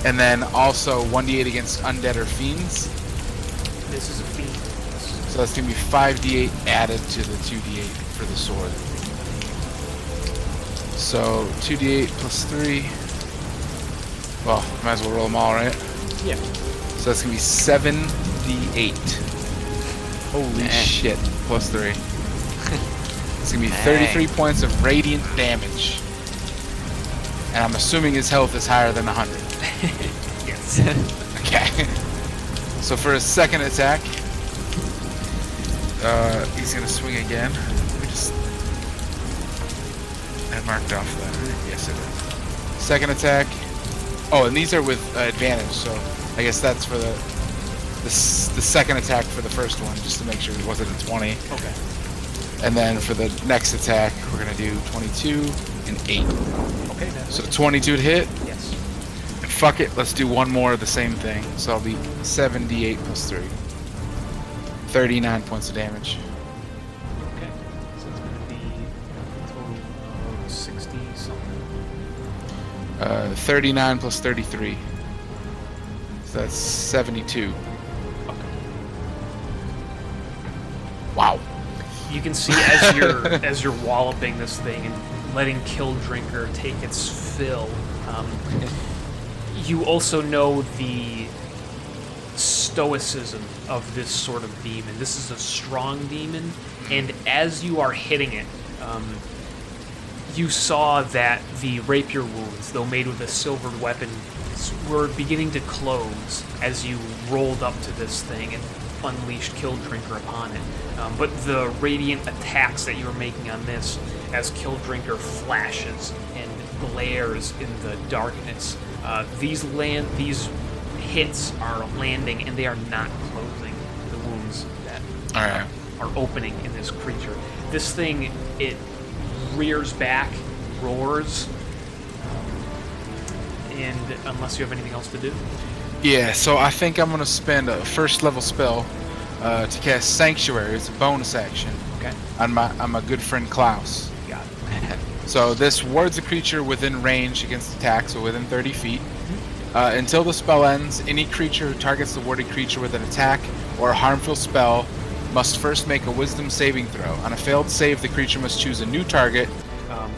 and then also 1d8 against undead or fiends. This is a fiend. So that's gonna be 5d8 added to the 2d8 for the sword. So 2d8 plus 3. Well, might as well roll them all, right? Yeah. So that's gonna be 7d8. Holy shit! Plus 3. It's gonna be 33 points of radiant damage. And I'm assuming his health is higher than 100. Yes. Okay. So for his second attack, he's gonna swing again. Let me just. I marked off that. Yes, it is. Second attack. Oh, and these are with advantage, so I guess that's for the second attack for the first one, just to make sure it wasn't a 20. Okay. And then for the next attack, we're gonna do 22 and 8. Okay, that's So 22 to hit. yes. And fuck it, let's do one more of the same thing. So I'll be 7d8 plus 3. 39 points of damage. Okay. So it's going to be a total of 60 something. 39 plus 33. So that's 72. Okay. Wow. You can see as you're walloping this thing and letting Killdrinker take its fill. You also know the stoicism of this sort of demon. This is a strong demon, and as you are hitting it, you saw that the rapier wounds, though made with a silvered weapon, were beginning to close as you rolled up to this thing and unleashed Killdrinker upon it. But the radiant attacks that you were making on this, as Killdrinker flashes and glares in the darkness, these hits are landing, and they are not closing the wounds that are opening in this creature. This thing, it rears back, roars, and unless you have anything else to do. Yeah, so I think I'm gonna spend a first level spell to cast Sanctuary. It's a bonus action. Okay. On my good friend Klaus. Got it. So this wards a creature within range against attacks, so within 30 feet. Until the spell ends, any creature who targets the warded creature with an attack or a harmful spell must first make a wisdom saving throw. On a failed save, the creature must choose a new target.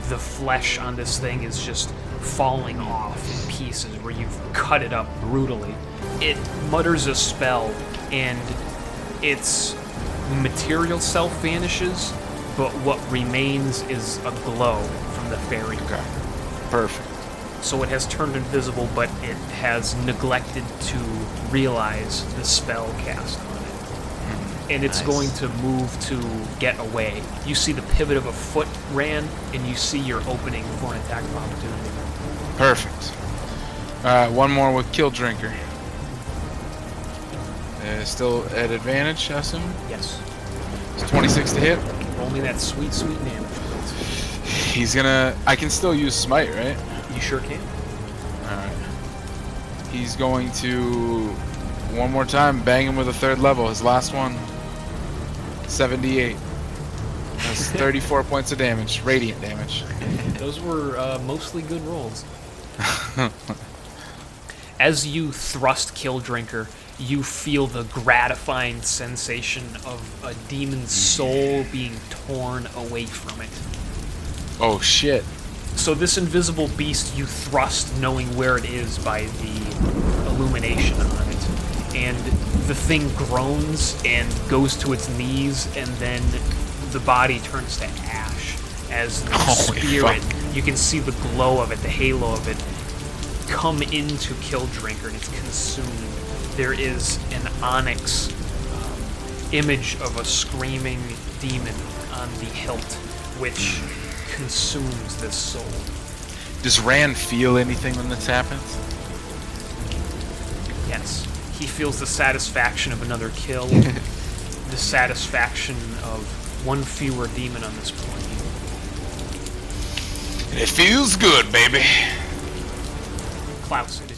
The flesh on this thing is just falling off in pieces where you've cut it up brutally. It mutters a spell, and its material self vanishes, but what remains is a glow from the fairy. Okay. Perfect. So it has turned invisible, but it has neglected to realize the spell cast on it. And it's going to move to get away. You see the pivot of a foot, Ran, and you see your opening for an attack of opportunity. Perfect. Alright, one more with Killdrinker. Still at advantage, I assume? Yes. It's 26 to hit. Roll me that sweet, sweet damage. He's gonna... I can still use Smite, right? You sure can. Alright. He's going to... one more time, bang him with a third level. His last one. 78. That's 34 points of damage. Radiant damage. Those were mostly good rolls. As you thrust Killdrinker, you feel the gratifying sensation of a demon's soul being torn away from it. Oh shit. So this invisible beast you thrust knowing where it is by the illumination on it. And the thing groans and goes to its knees, and then the body turns to ash as the spirit, you can see the glow of it, the halo of it, come into Killdrinker, and it's consumed. There is an onyx image of a screaming demon on the hilt, which consumes this soul. Does Ran feel anything when this happens? Yes. He feels the satisfaction of another kill, the satisfaction of one fewer demon on this plane. It feels good, baby. Klaus, it